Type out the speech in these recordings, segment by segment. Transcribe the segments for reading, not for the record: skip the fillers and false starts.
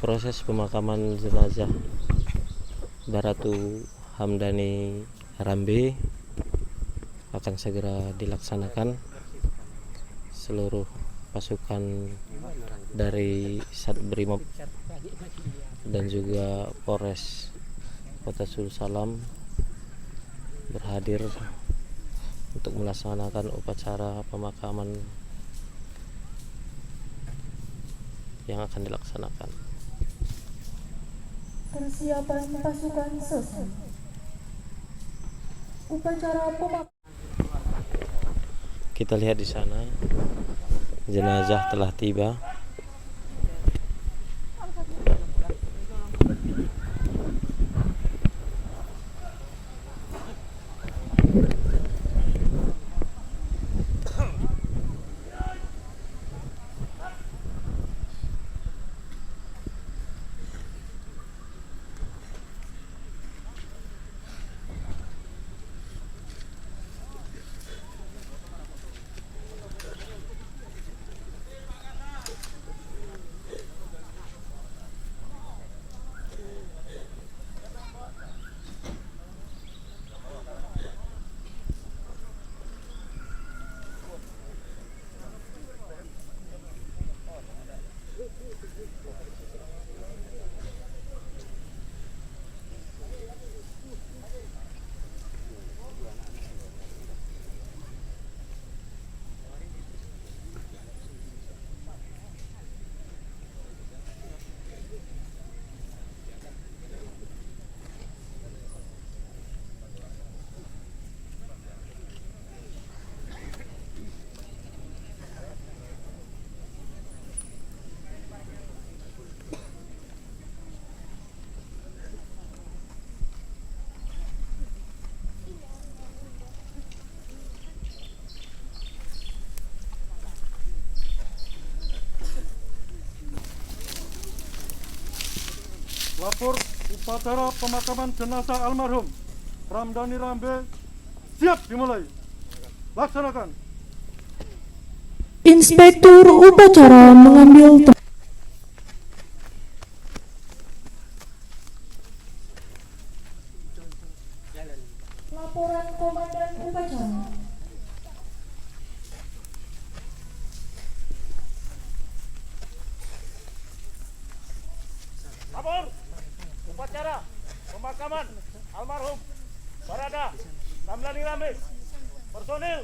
Proses pemakaman jenazah Baratu Hamdani Rambe akan segera dilaksanakan. Seluruh pasukan dari Satbrimob dan juga Polres Kota Sulusalam berhadir untuk melaksanakan upacara pemakaman yang akan dilaksanakan. Persiapan pasukan selesai. Upacara pemakaman. Kita lihat di sana, jenazah telah tiba. Lapor upacara pemakaman jenazah almarhum Hamdani Rambe siap dimulai. Laksanakan. Inspektur upacara mengambil laporan komandan upacara. Lapor upacara pemakaman almarhum Barada Hamdani Rambe. Personil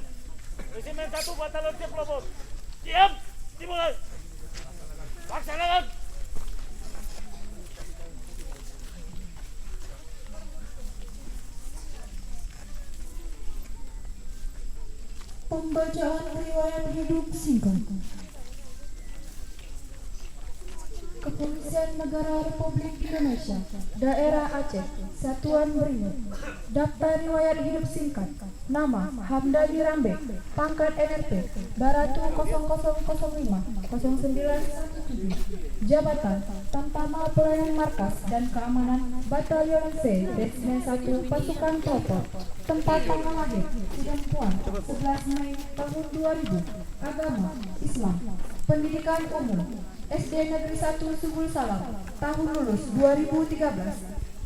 Resimen 1 Batalion Siap Pelopor. Siap dimulai. Laksanakan. Pembacaan riwayat hidup singkat. Kepolisian Negara Republik Indonesia, Daerah Aceh, Satuan Brimob. Daftar riwayat hidup singkat. Nama Hamdani Rambe, pangkat NRP, Baratu 0005 0917. Jabatan Tamtama Pelayanan Markas dan Keamanan Batalion C, Resimen 1 Pasukan Pelopor. Tempat tanggal lahir Sidempuan 11 Mei tahun 2000. Agama Islam. Pendidikan umum SD Negeri 1 Subul Salam, tahun lulus 2013.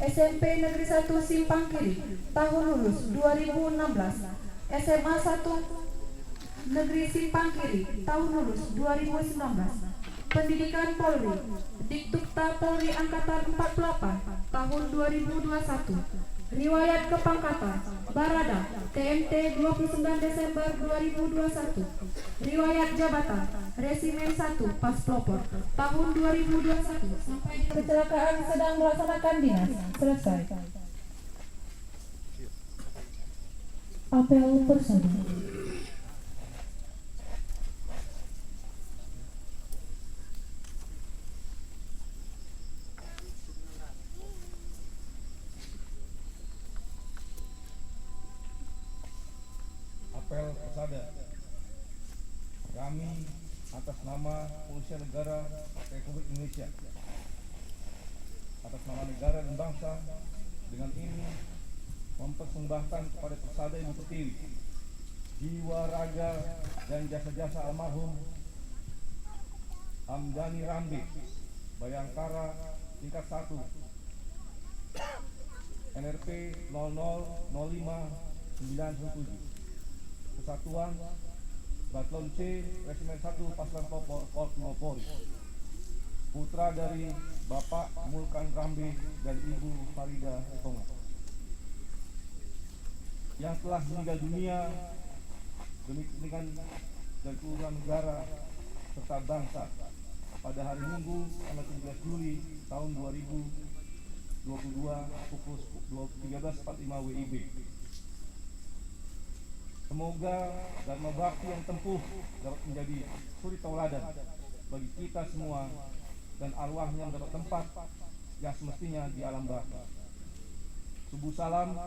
SMP Negeri 1 Simpang Kiri, tahun lulus 2016. SMA 1 Negeri Simpang Kiri, tahun lulus 2019. Pendidikan Polri, Diktukta Polri Angkatan 48, tahun 2021. Riwayat kepangkatan Barada TMT 29 Desember 2021. Riwayat jabatan Resimen 1 Pas Pelopor tahun 2021 sampai kecelakaan sedang melaksanakan dinas. Selesai. Apel bersama. Apel persada. Kami atas nama Kepolisian Negara Republik Indonesia, atas nama negara dan bangsa, dengan ini mempersembahkan kepada persada Ibu Pertiwi jiwa, raga, dan jasa-jasa almarhum Hamdani Rambe Bayangkara tingkat 1 NRP 000597 Kesatuan Batlon C Resimen 1 Pasukan Pelopor Korps Polri, putra dari Bapak Mulkan Rambe dan Ibu Farida Tonga, yang telah meninggal dunia demi kepentingan dan keutuhan negara serta bangsa pada hari Minggu tanggal 17 Juli tahun 2022 pukul 13.45 WIB. Semoga Dharma Bakti yang tempuh dapat menjadi suri tauladan bagi kita semua dan arwahnya mendapat tempat yang semestinya di alam baka. Subuh salam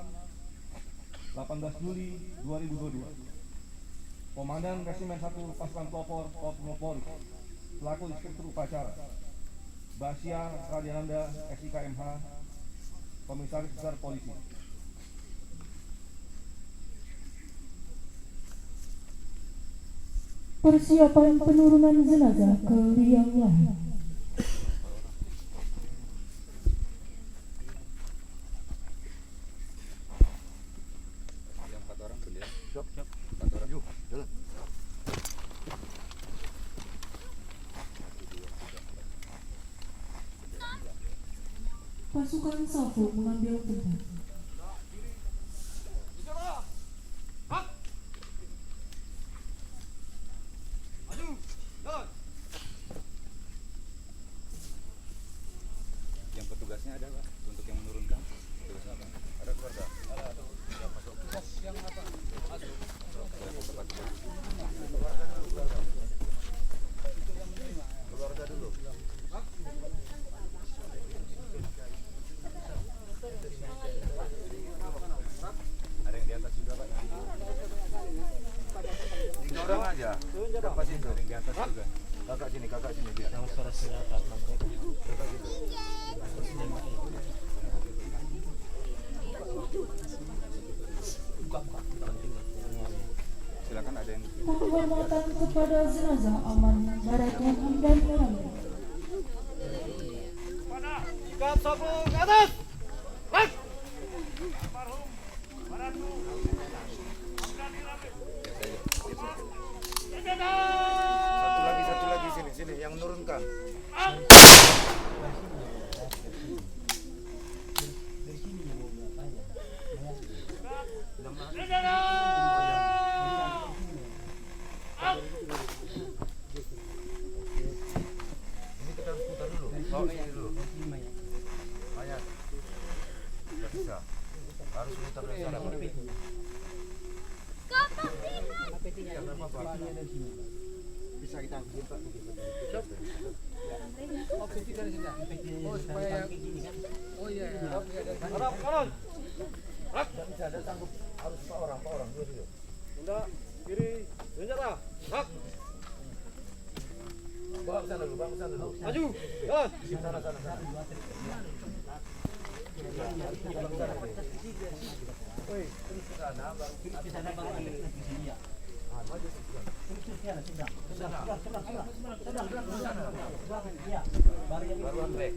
18 Juli 2022. Komandan Resimen 1 Pasukan Pelopor Korps Polri selaku Inspektur Upacara Basya Radiananda SIKMH, Komisaris Besar Polisi. Persiapan penurunan jenazah ke liang lahat. Pasukan Safo mengambil tempat. Yang petugasnya ada Pak untuk yang menurunkan. Petugasnya apa? Ada keluarga. Ada. Yang masuk. Yang apa? Masuk. Keluarga dulu. Ada yang di atas juga Pak. 3 orang aja. Dapat itu. Ada yang di atas juga. Kakak sini biar. Yang suara senjata Kakak gitu. Silakan ada yang Penghormatan kepada jenazah Aman Baratun Hamdan Rambe. Sikap sapu ke atas. Baik. Almarhum Baratu Hamdani Rambe. satu lagi sini yang menurunkan. Ini kita harus putar dulu. Oh, ini dulu. Mayat. Tidak bisa. Harus putar dari sana. Bisa kita ambil Pak. Oh, peti dari sini. Oh, supaya oh iya. Kanan. Tidak bisa ada sanggup harus Pak orang dulu. Bunda kiri senjata. Hak. Bawa ke sana dulu. Maju. Jalan. Sana. Woi, terus ke sana baru ke sana baru ada di sini ya. Ah, maju ke sana. Baru Andre.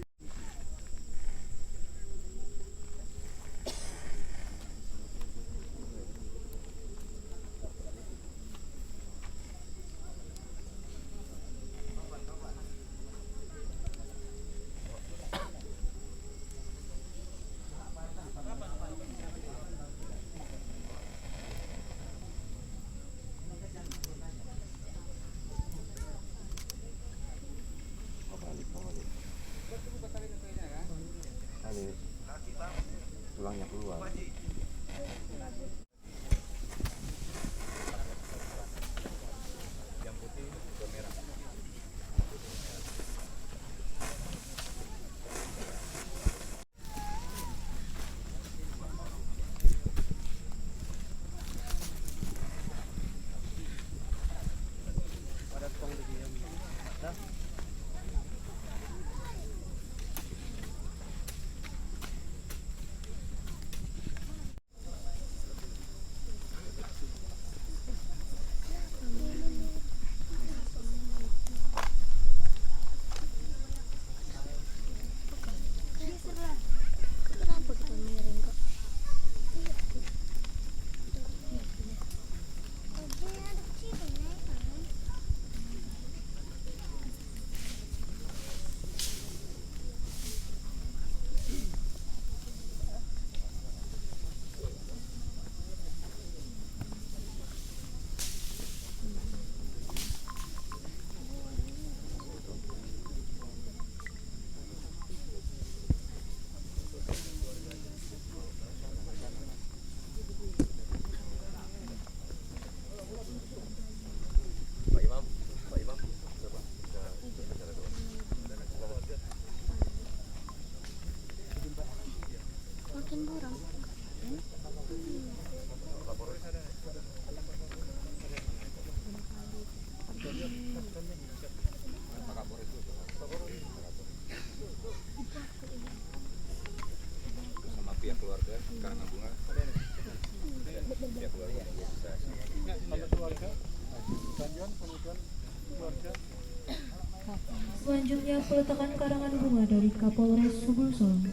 Selanjutnya peletakan karangan bunga dari Kapolres Subolsol.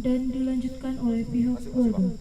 Dan dilanjutkan oleh pihak keluarga.